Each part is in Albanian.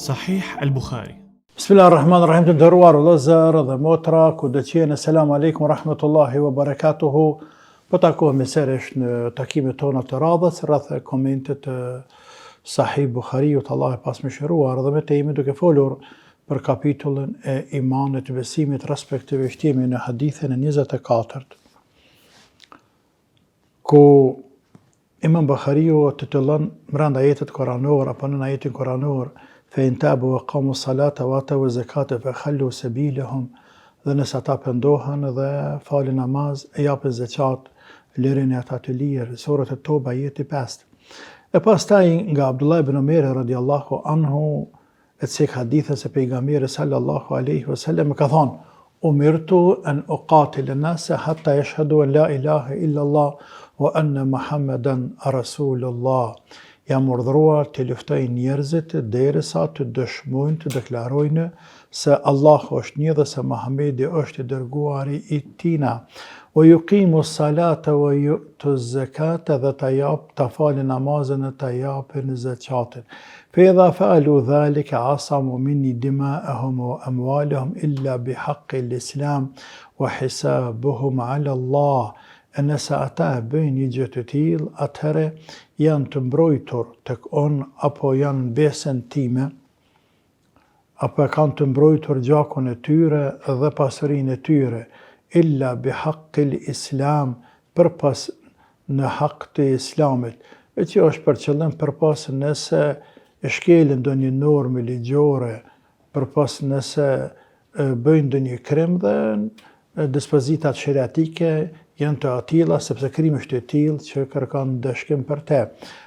Sahih al-Bukhari. Bismillahirrahmanirrahim, të nderuar vëllezër dhe motra, kudo që jeni, selam aleikum rahmetullahi wa barakatuhu. Po takohemi sërish në takimet tona të radhës rreth komentet të Sahih Bukhariut, Allah e pasmëshiruar, dhe me të jemi duke folur për kapitullin e imanit, besimit, respektivisht jemi në hadithin e 24, ku Imam Bukhariu të tëllon brenda ajetit koranor apo në ajetin koranor فإن تابوا وقاموا الصلاة وآتوا الزكاة فخلوا سبيلهم, dhe nëse ata pendohen dhe falin namaz e japin zeqat, lirin e ata të lirë. Surët e Toba, ajeti 5. E pastaj nga Abdullah ibn Umar radiallahu anhu, e cek hadithën se pejgamberi sallallahu alaihi wasallam ka thonë: umirtu an uqatil an-nase hatta yashhadu an la ilaha illa Allah wa anna Muhammadan rasulullah. Jam urdhëruar të luftoj njerëzit derisa të dëshmojnë, të deklarojnë se Allahu është një dhe se Muhamedi është i dërguari i tina. Wa yuqimu s-salata wa yu'tu z-zakata, dhe ta falin namazin dhe ta japin zakatin. Fa idha fa'alu dhalika asamu minni dima'ahum wa amwalahum illa bihaqqi l-islam wa hisabuhum ala Allah. E nëse ata e bëjnë një gjë të tillë, atëherë janë të mbrojtur tek unë, apo janë në besën time, apo kanë të mbrojtur gjakun e tyre dhe pasurinë e tyre, illa bi haqqil islam, përpas në hak të islamit, e që është për qëllim përpas nëse e shkelin ndonjë normë ligjore, përpas nëse bëjnë ndonjë krim dhe dispozitat shariatike janë të atilla, sepse krimi është i tillë që kërkon dëshkim për te.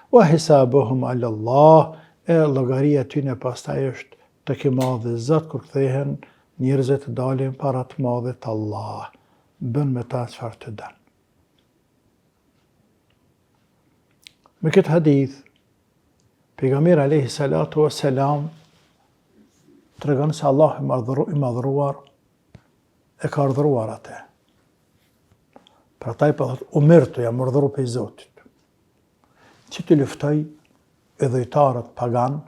Wa hisabuhum ala Allah, e llogaria tyne pastaj është tek i madhi Zot, kur kthehen njerëzit të dalin para të madhit Allah. Bën me ta çfarë të don. Me këtë hadith, pejgamberi alayhi salatu wassalam tregon se Allah i madhruar e ka urdhëruar atë. Pra ta i përthot, umirtu, jam urdhëruar prej Zotit, që të luftoj e dhujtarët pagan,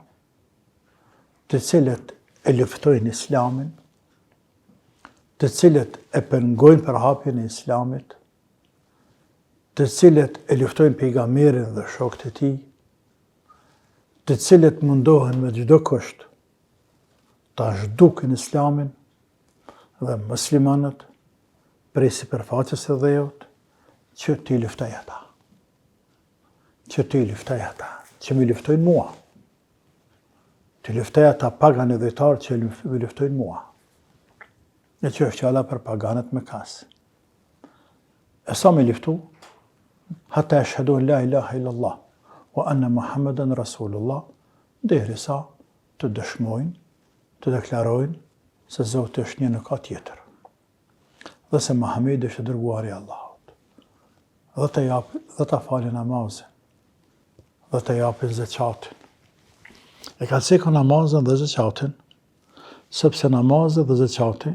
të cilët e luftojnë islamin, të cilët e pengojnë për hapjen e islamit, të cilët e luftojnë pejgamberin dhe shokët e tij, të cilët mundohen me çdo kusht ta zhdukin islamin dhe muslimanët prej sipërfaqes së dheut, që t'i luftoj ata. Që t'i luftoj ata, që mi luftojnë mua. T'i luftoj ata pagan e dhujtarë që mi luftojnë mua. E që është fjala për paganët me kasë. E sa mi luftu? Hatta yashhadu an la ilaha illallah wa anna Muhammadan rasulullah, derisa të dëshmojnë, të deklarojnë se Zoti është një, nuk ka tjetër, dhe se Muhamedi është dërguari i Allahut, dhe ta falin namazin, dhe ta japin zakatin. E ka cekë namazin dhe zakatin, sepse namazin dhe zakati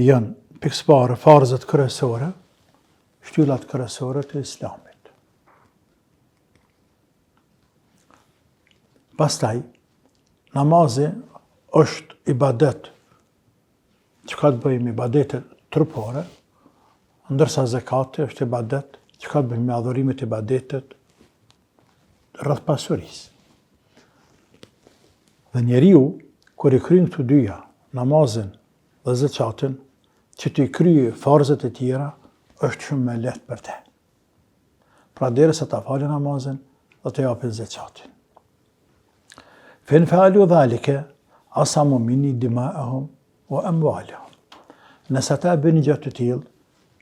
janë pikëparë farzët kryesore, shtyllat kryesore të islamit. Pastaj, namazi është ibadet që ka të bëjmë ibadetet trupore, ndërsa zakati është ibadet që ka të bëjmë me adhurimet ibadetet rreth pasurisë. Dhe njeriu, kur i kryen këto dyja, namazin dhe zakatin, që t'i kryejë farzët e tjera, është shumë më lehtë për te. Pra derisa ta falë namazin dhe të japin zakatin. Fe in fa'alu dhalike, asamu minni dima'ahum wa amwalahum. Nëse ata bëjnë gjë të tillë,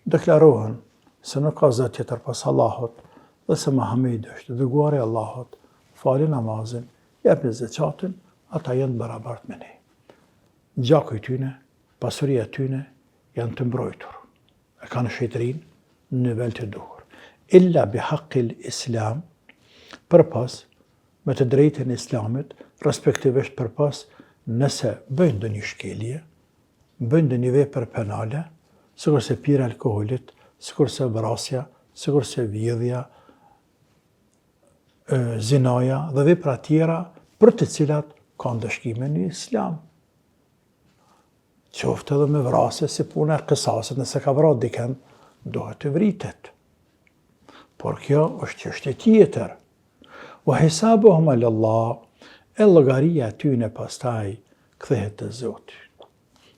deklarohen se nuk ka Zot tjetër pas Allahut dhe se Muhamedi është dërguari i Allahut, falin namazin, japin zakatin, ata janë barabartë me ne. Gjaku i tyne, pasuria e tyne janë të mbrojtur. E kanë shëtërinë në nivel të duhur. Illa bi haqqil islam, përpas me të drejtën e islamit, respektivisht përpas nëse bëjnë ndonjë shkelje, bëjnë ndonjë vepër penale, sikurse pirja e alkoolit, sikurse vrasja, sikurse vjedhja, zinaja dhe vepra tjera për të cilat ka ndëshkime në islam. Qoftë edhe me vrasje si puna e kësaset, nëse ka vrar diken, dohet të vritet. Por kjo është çështje tjetër. Wa hisabuhum ala Allah, e llogaria tyne pastaj kthehet te Zoti.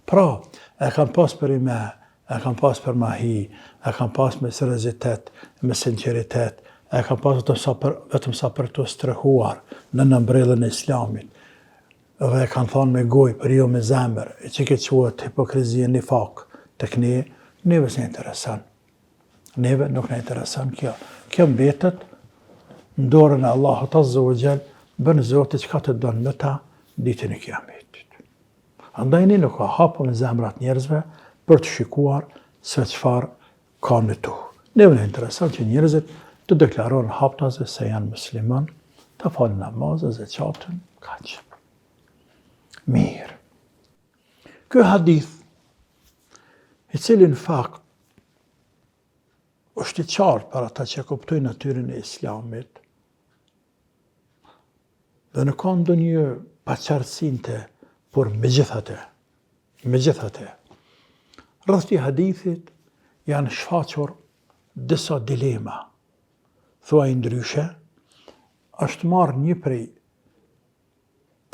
Pra, e kanë pas për ime, e kanë pas për mahi, e kanë pas me seriozitet, me sinqeritet, e kanë pas vetëm sa për të strehuar në nëmbrellën e islamit. Dhe e kanë thonë me gojë, për jo me zemër, e që këtë quhet hipokrizia një fak, tek neve s'ne interesan. Neve nuk ne interesan kjo. Kjo mbetet në dorën e Allahut Azza wa Jall, bën Zoti çka të don me ta ditën e Kiametit. Andaj ne nuk ka hapur në zemrat njerëzve për të shikuar se çfarë ka në tu. Neve ne interesan që njerëzit të deklarojnë haptaze se janë musliman, të falin namazë, zekatën, kaq. Mirë. Ky hadith, i cili në fakt është i qartë për ata që kuptojnë natyrën e islamit, dhe në ka ndonjë paqartësinte, por megjithatë, rreth këtij hadithit janë shfaqur disa dilema. Thuaj ndryshe, është marrë një prej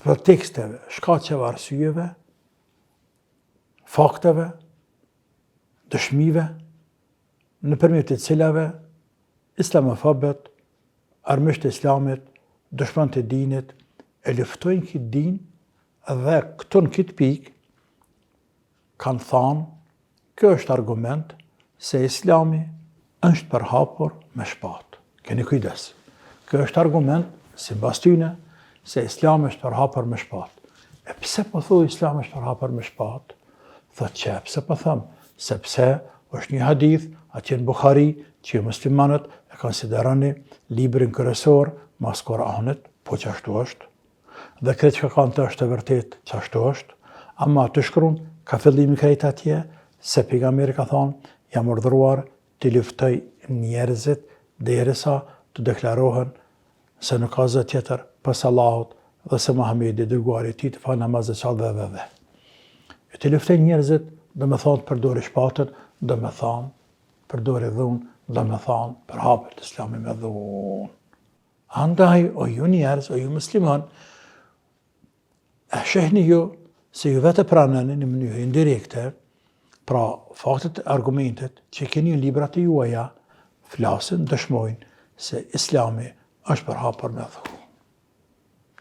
preteksteve, shkaqeve, arsyeve, fakteve, dëshmive, nëpërmjet të cilave islamofobët, armiqtë e islamit, dëshmanët e dinit e luftojnë këtë din dhe këtu në këtë pikë kanë thënë, kjo është argument se islami është përhapur me shpatë. Keni kujdes. Kjo është argument, sipas tyne, se islami është përhapur me shpatë. E pse po thuaj islami është përhapur me shpatë? Thotë që pse po them? Sepse është një hadith atje në Bukhari që muslimanët e konsideroni librin kryesor mas Koranit, po që ashtu është. Dhe këtë që kanë të është e vërtet që ashtu është, ama të shkruan ka fillimi krejt atje, se pejgamberi ka thonë, jam urdhëruar të luftoj njerëzit derisa të deklarohen se nuk ka zot tjetër pas Allahut dhe se Muhamedi dërguari i tij të falë namaz dhe. E të luftoj njerëzit, do me thonë përdori shpatën, do me thonë përdori dhunë, do me thonë përhapet islami me dhunë. Andaj, o ju njerëz, o ju musliman, e shehni ju se ju vetë praneni në mënyrë indirekte, pra faktet, argumentet që keni në librat e juaja, flasin, dëshmojnë se islami është përhapur me dhunë.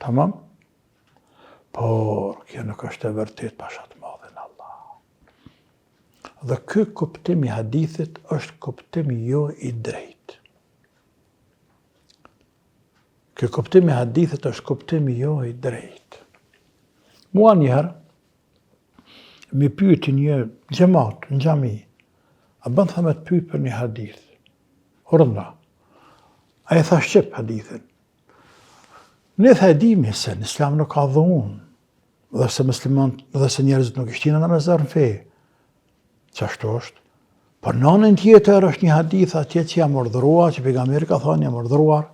Tamam? Por, kjo nuk është e vërtet pashat madhe në Allah. Dhe ky kuptim i hadithit është kuptim jo i drejt. Ky kuptim i hadithit është kuptim jo i drejt. Mua njëherë, mi pyeti një xhamat në xhami, a bën thamë të pyet për një hadith. Urna. Ai tha shqip hadithin. Ne thadimi se në islam nuk ka dhunë, dhe se muslimanët dhe se njerëzit nuk ishtinë në mezar në fe. Qashtu është. Por në anën tjetër është një hadith atje që jam urdhëruar, që pejgamberi ka thënë jam urdhëruar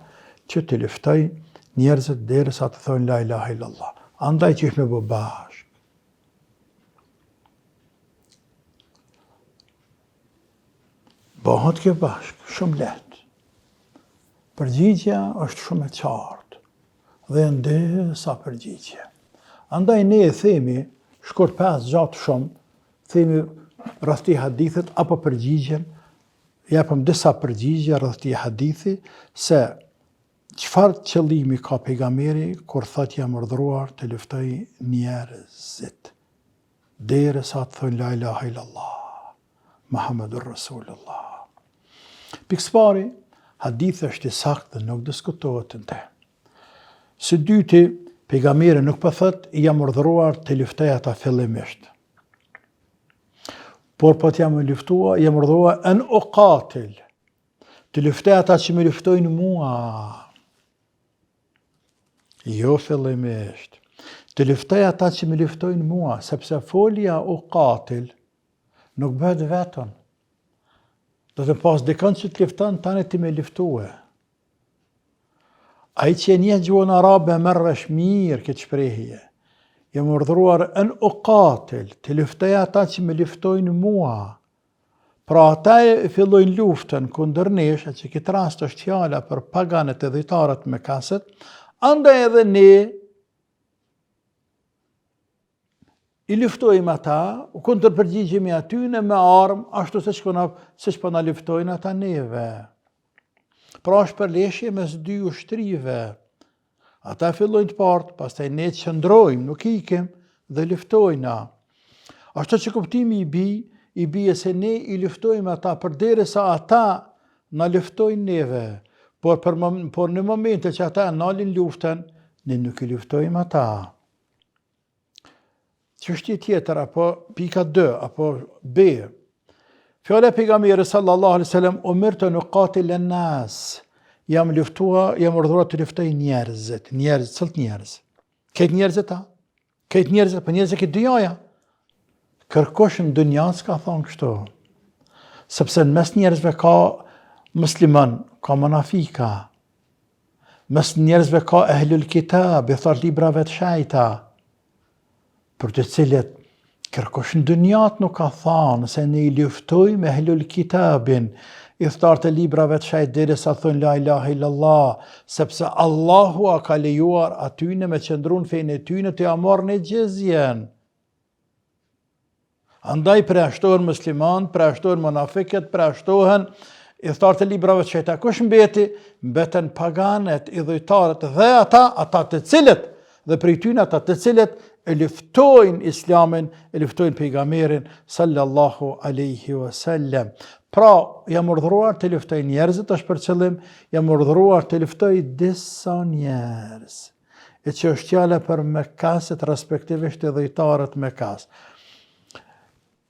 që të luftoj njerëzit derisa të thonë la ilaha illallah. Andaj që është me bë bashkë. Bëhet kjo bashkë, shumë lehtë. Përgjigja është shumë e qartë dhe ndesa përgjigje. Andaj ne e themi, shkurt pas gjatë shumë, themi rreth këtij hadithit apo përgjigjen, japëm disa përgjigje rreth këtij hadithi se çfarë qëllimi ka pejgamberi kur thotë jam urdhëruar të luftoj njerëzit derisa të thonë la ilaha illallah, Muhammedur Rasulullah. Pikë pari, hadithi është i saktë dhe nuk diskutohet në te. Së dyti, pejgamberi nuk po thotë jam urdhëruar të luftoj ata fillimisht. Por po të jam luftuar, jam urdhëruar an uqatil. Të luftoj ata që më luftojnë mua. Jo fillimisht. Të luftoj ata që më luftojnë mua, sepse folja uqatil nuk bëhet vetën. Do të pas dikën që të lufton tani ti më luftue. Ai që e njeh gjuhën arabe merr vesh mirë këtë shprehje. Jam urdhëruar an uqatil, të luftoj ata që më luftojnë mua. Pra ata e fillojnë luftën kundër nesh, që këtë rast është fjala për paganët e dhejtarët me kaset, andaj edhe ne i luftojmë ata, u kundër përgjigjemi atyne me armë, ashtu se që na luftojnë ata neve. Pra është përleshje mes dy ushtrive. Ata fillojnë të partë, pastaj ne qëndrojmë, nuk ikim dhe luftojna. Ashtu që kuptimi i bie se ne i luftojmë ata përderisa ata na luftojnë neve. Por në momente që ata nalin luftën, ne nuk i luftojmë ata. Çështje tjetër, apo pika 2, apo B. Fjala e pejgamberit sallallahu alaihi wasallam, umirtu an uqatil an-nas. Jam urdhëruar të luftoj njerëzit. Njerëz, cëlt njerëz? Këtë njerëzit ta? Këtë njerëzit, për njerëzit këtë dynjaja. Kërkosh në dynja s'ka thonë kështu. Sepse në mes njerëzve ka musliman, ka munafika. Mes njerëzve ka ehlul kitab, i thot librave të shajta, për të cilët kërkosh në dynjat nuk ka thonë, se ne i luftojmë ehlul kitabin, i thtarë të librave të shajt derisa thonë la ilaha illallah, sepse Allahu a ka lejuar atyne me qëndrun fejnë e tyne të jamarën e gjezjen. Andaj preashtohen musliman, preashtohen monafiket, preashtohen i thtarë të librave të shajta. Kush mbeti? Mbeten paganet, i dhujtarët dhe ata të cilët, dhe prej tyne ata të cilët e luftojnë islamin, e luftojnë pejgamberin sallallahu alaihi wasallam. Pra, jam urdhëruar të luftoj njerëzit, është për qëllim, jam urdhëruar të luftoj disa njerëz. E që është fjala për Mekasit, respektivisht e dhejtarët Mekas.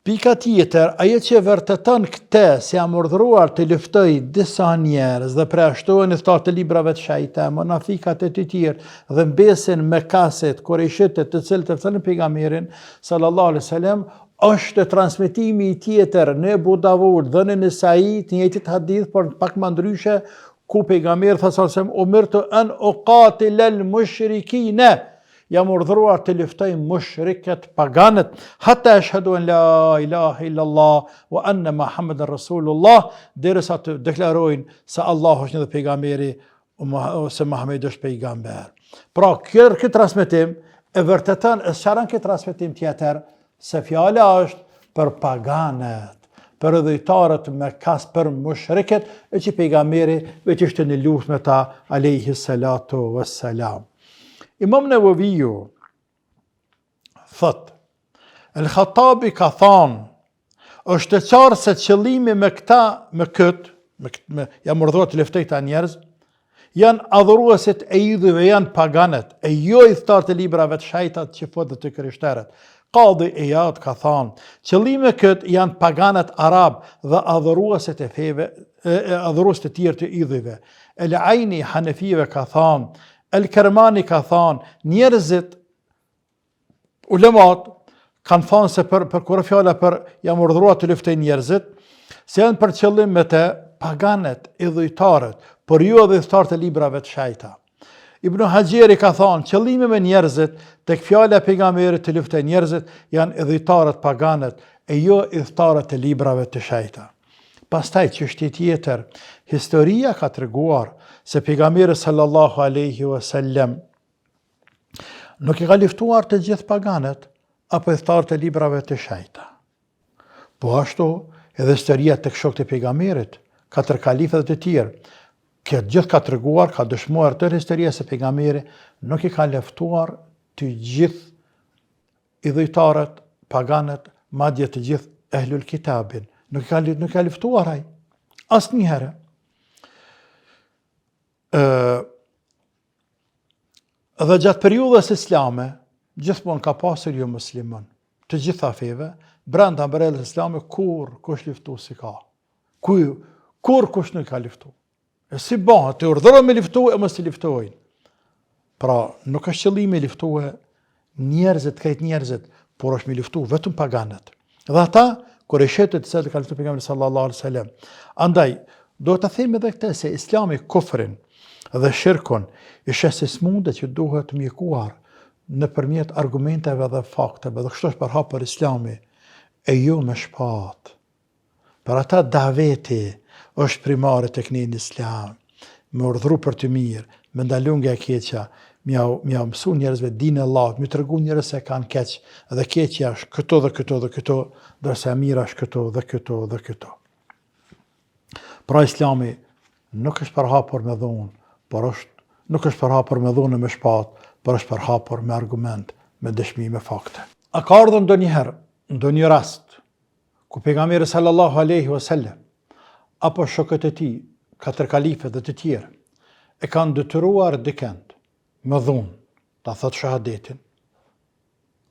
Pika tjetër, ajo që vërteton këtë, se jam urdhëruar të luftoj disa njerëz dhe preashtohen i thtarë të librave të shajta, monafikat e të tjerë, dhe mbesin Mekasit, Kurejshitët, të cilët e folën pejgamberin sallallahu alaihi wasallam, është transmetimi i tjetër në Ebu Davud dhe në Nesai, të njëjtit hadith, por pak më ndryshe, ku pejgamberi sallallahu alaihi wasallam umirtu an uqatil al-mushrikina. Jam urdhëruar të luftoj mushrikët paganët, hatta ashhadu an la ilaha illallah wa anna Muhammadan rasulullah, derisa të deklarojnë se Allah është një dhe pejgamberi, se Muhamedi është pejgamber. Pra, këtë transmetim e vërteton e sqaron këtë transmetim tjetër, se fjala është për paganët, për dhejtarët me kas, për mushrikët, e që pejgamberi veç ishte në luftë me ta, alayhi salatu wassalam. Imam Nawawiu thot, El-Khattabi ka thonë, është të qartë se qëllimi me këtë, jam urdhëruar të luftoj këta njerëz, janë adhuruesit e idhujve, janë paganët, e jo i thtarë të librave të shajtat që fotët të krishterët. Qadhi Iyad ka thonë, qëllimi këtë janë paganët arab dhe adhuruesit e feve, adhuruesit e tjerë të idhujve. El-Aini Hanefive ka thonë, El-Kermani ka thonë, njerëzit, ulemat, kanë thonë se për kur fjala për jam urdhëruar të luftoj njerëzit, se janë për qëllim me të paganët, idhujtarët, por jo edhe thtarë të librave të shajta. Ibn Hajeri ka thonë, qëllimi me njerëzit, tek fjala e pejgamberit të luftoj njerëzit, janë idhujtarët paganët, e jo thtarët të librave të shajta. Pastaj çështje tjetër, historia ka treguar se pejgamberi sallallahu alaihi wasallam nuk i ka luftuar të gjithë paganët apo thtarët të librave të shajta. Po ashtu edhe historia tek shokët e pejgamberit, katër kalifët të tjerë, këtë gjithë ka treguar, ka dëshmuar tërë historia se pejgamberi nuk i ka luftuar të gjithë idhujtarët, paganët, madje të gjithë ehlul kitabin. Nuk ka luftuar ai, asnjëherë. Dhe gjatë periudhës islame, gjithmonë ka pasur jo musliman, të gjitha feve, brenda mbrellës islame, kur kush luftu si ka. Kur kush nuk ka luftu. E si bëhet, të urdhërohen me luftu e mos i luftojnë. Pra, nuk është qëllimi luftue njerëzit, këtë njerëzit, por është me luftu vetëm paganët. Dhe ata, kur e shetët se të ka luftu pejgamberi sallallahu alaihi wasallam. Andaj, do të them edhe këtë se Islami kufrin Dhe shirkun ishe si smunde që duhet mjekuar nëpërmjet argumenteve dhe fakteve, dhe kështu është përhapur Islami, e jo me shpat. Për ata daveti është primare tek ne në Islam, me urdhru për të mirë, me ndalu nga e keqja, m'ja mësu njerëzve dinë Allahut, me tregu njerëz se kanë keq, dhe keqja është këto dhe këto dhe këto, ndërsa e mira është këto dhe këto dhe këto. Pra Islami nuk është përhapur me dhunë, nuk është përhapur me dhunë me shpat, por është përhapur me argument, me dëshmi, me fakte. A ka ardhur ndonjëherë, ndonjë rast, ku pejgamberi sallallahu alaihi wasallam apo shokët e tij, katër kalifët dhe të tjerë, e kanë detyruar dikënd me dhunë, ta thotë shahadetin,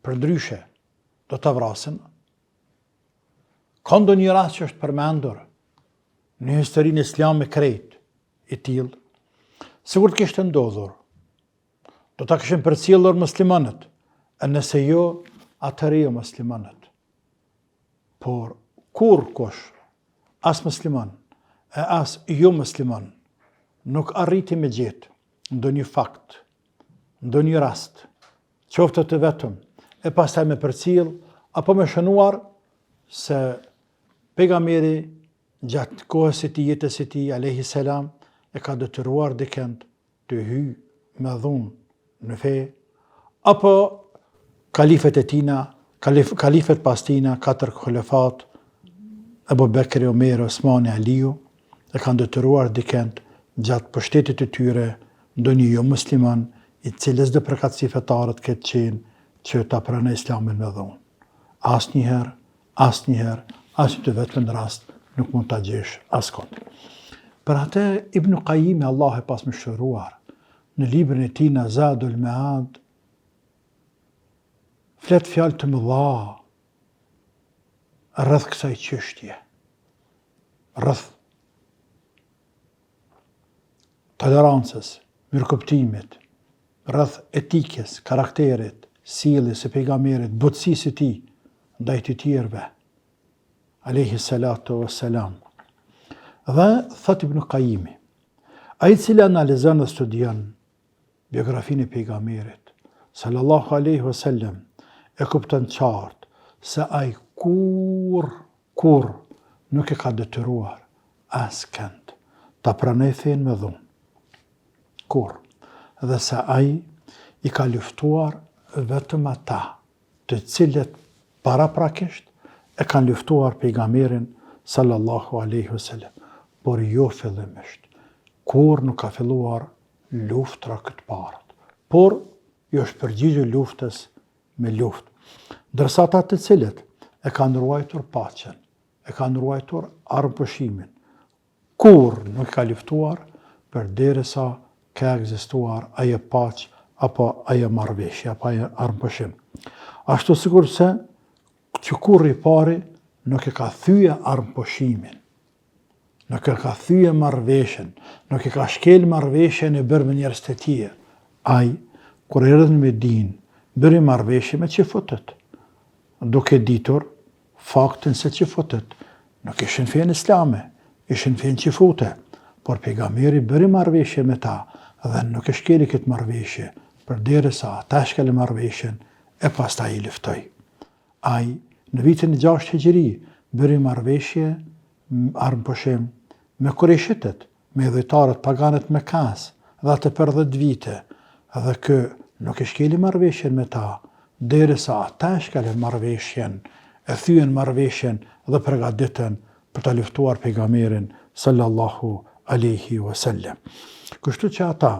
për ndryshe do ta vrasin? Ka ndonjë rast që është përmendur në historinë islame krejt i tillë? Sigur të kishte ndodhur, do ta kishin përcjellur muslimanët, e nëse jo, atëherë jo muslimanët. Por kur kush, as musliman e as jo musliman, nuk arriti me gjetë ndonjë fakt, ndonjë rast, qoftë të vetëm, e pastaj me përcjell apo me shënuar se pejgamberi gjatë kohës së tij, jetës së tij alayhi salam, e ka detyruar dikënd të hyjë me dhunë në fe, apo kalifet e tina, kalifet pas tina, katër khulefat, Abu Bekri, Omer, Osmani, Aliu, e kanë detyruar dikënd gjatë pushtetit të tyre ndonjë jo musliman, i cilës do përkatësi fetarët këtë qenë që ta pranoj Islamin me dhunë. Asnjëherë, as të vetëm rast nuk mund ta gjesh askund. Për atë Ibn Qayyim, Allah e pas më shëruar, në librin e tij Zadul Ma'ad, flet fjalë të mëdha rreth kësaj çështje, rreth tolerancës, mirëkuptimit, rreth etikës, karakterit, sjelljes së pejgamberit, butësisë së tij ndaj të tjerëve, alayhi salatu wassalam. Dhe thot Ibn Qayyimi, ai i cili analizon dhe studion biografinë e pejgamberit sallallahu alaihi wasallam, e kupton qartë se ai kur nuk e ka detyruar askënd ta pranoj fen me dhunë. Kur. Dhe se ai i ka luftuar vetëm ata të cilët paraprakisht e kanë luftuar pejgamberin sallallahu alaihi wasallam, por jo fillimisht. Kur nuk ka filluar luftra këtë parët, por jo është përgjigjur luftës me luftë. Ndërsa ata të cilët e kanë ruajtur paqen, e kanë ruajtur armëpushimin, kur nuk ka luftuar përderisa ka ekzistuar ajo paqë apo ajo marrëveshje apo ajo armëpushim. Ashtu sikur se që kurri i pari nuk e ka thyje armëpushimin, nuk e ka thyje marrëveshjen, nuk e ka shkel marrëveshjen e bërë me njerëz të tjerë. Ai, kur erdhi në Medinë, bëri marrëveshje me çifutët, duke ditur faktin se çifutët nuk ishin fen islame, ishin fen çifute, por pejgamberi bëri marrëveshje me ta dhe nuk e shkeli këtë marrëveshje, përderisa ata shkelin marrëveshjen e pastaj i luftoi. Ai, në vitin 6 Hijri, bëri marrëveshje armëpushim me Kureshitët, me dhejtarët paganët me Mekas, dhe atë për 10 vite, dhe kë nuk e shkeli marrëveshjen me ta, derisa ata shkelin marrëveshjen, e thyen marrëveshjen dhe përgatiten për ta luftuar pejgamberin sallallahu alaihi wasallam. Kështu që ata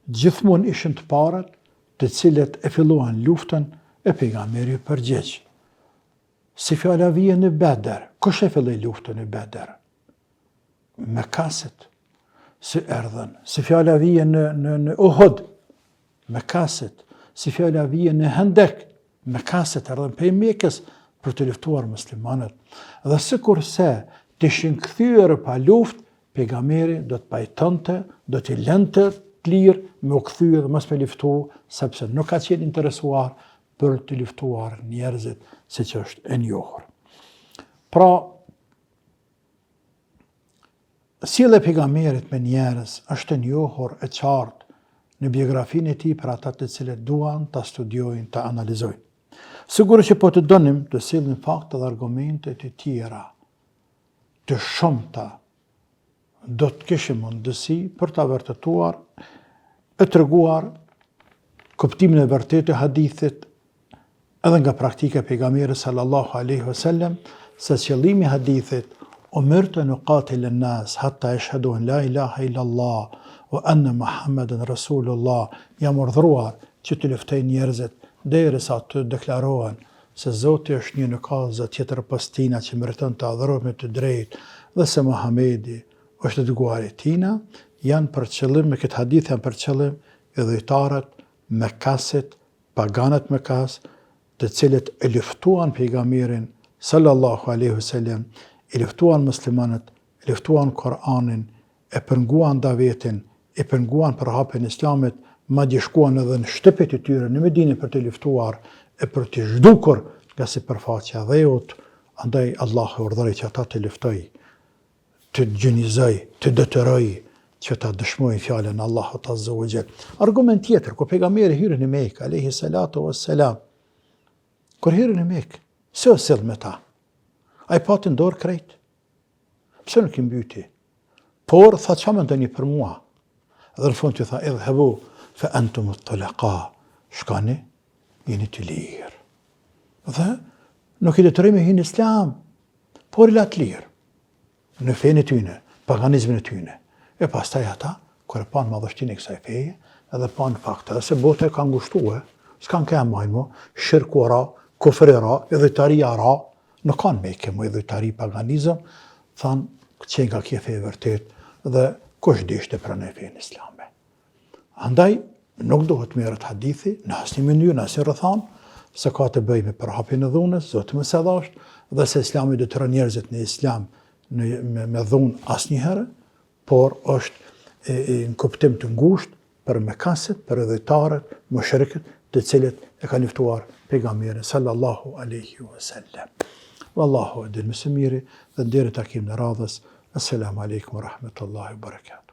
gjithmonë ishin të parët të cilët e filluan luftën e pejgamberi përgjigj. Si fjala vjen në Bedër, kush e filloi luftën e Bedër? Mekasit, si erdhën. Si fjala vjen në Uhud, Mekasit. Si fjala vjen në Hendek, Mekasit, erdhën prej Mekës për të luftuar muslimanët. Dhe sikurse të ishin kthyer pa luftë, pejgamberi do të pajtonte, do t'i lënte të lirë me u kthyer dhe mos me luftu, sepse nuk ka qenë interesuar për të luftuar njerëzit, siç është e njohur. Pra, Sjellja e pejgamberit me njerëz është e njohur e qartë në biografinë e tij për ata të cilët duan ta studiojnë, ta analizojnë. Sigurisht që po të donim të sillim fakte dhe argumente të tjera, të shumta, do të kishim mundësi për ta vërtetuar e treguar kuptimin e vërtetë të hadithit edhe nga praktika e pejgamberit sallallahu alaihi wasallam, se qëllimi i hadithit umirtu an uqatila an-nas hatta yashhadu an la ilaha illa Allah wa anna Muhammeden Rasulullah, jam urdhëruar që të luftoj njerëzit derisa të deklarohen se Zoti është një, nuk ka zot tjetër pas tina që meriton të adhurohet me të drejtë dhe se Muhamedi është dërguari i Tij, janë për qëllim me këtë hadith janë për qëllim idhujtarët, mekasit, paganët mekas, të cilët e luftuan pejgamberin sallallahu alaihi wasallam, e luftuan muslimanët, e luftuan Kur'anin, e penguan davetin, e penguan për hapjen e Islamit, madje shkuan edhe në shtëpitë e tyre në Medinë për të luftuar e për të zhdukur nga sipërfaqja e dheut. Andaj Allahu urdhëroi që ata të luftoj, të gjinizoj, të detyroj që ta dëshmojnë fjalën e Allahut azza wa jall. Argument tjetër, kur pejgamberi hyrën në Mekë alayhi salatu wassalam, kur hyrën në Mekë, se u sill me ta. Ai pati në dorë krejt. Pse nuk i mbyti? Por tha çfarë mendoni për mua? Dhe në fund i tha idhhabu fa antum at-talaqa. Shkoni, jeni të lirë. Dhe nuk i detyroi me hyrë në Islam, por i la të lirë. Në fenë e tyne, paganizmin e tyne. E pastaj ata, kur e panë madhështinë e kësaj feje, edhe panë fakte, se bota e ka ngushtuar, s'kan ka majnë mo, shirku ra, kufri ra, idhujtaria ra, nuk kanë me ke mo idhujtari paganizëm, thanë që nga kje feje vërtet, dhe kush dishte pranoj fejën islame. Andaj, nuk dohet merret hadithi, në asnjë mënyrë, në asnjë rrethon, se ka të bëjë me përhapjen e dhunës, Zoti më sedasht, dhe se Islami detyron njerëzit në Islam me dhunë asnjëherë, por është në kuptim të ngushtë për mekasit, për idhujtarët, mushrikët, të cilët e kanë luftuar pejgamberin sallallahu alaihi wasallam. Wallahu e din më së miri, dhe deri takim në radhës. Assalamu alaikum wa rahmatullahi wa barakatuh.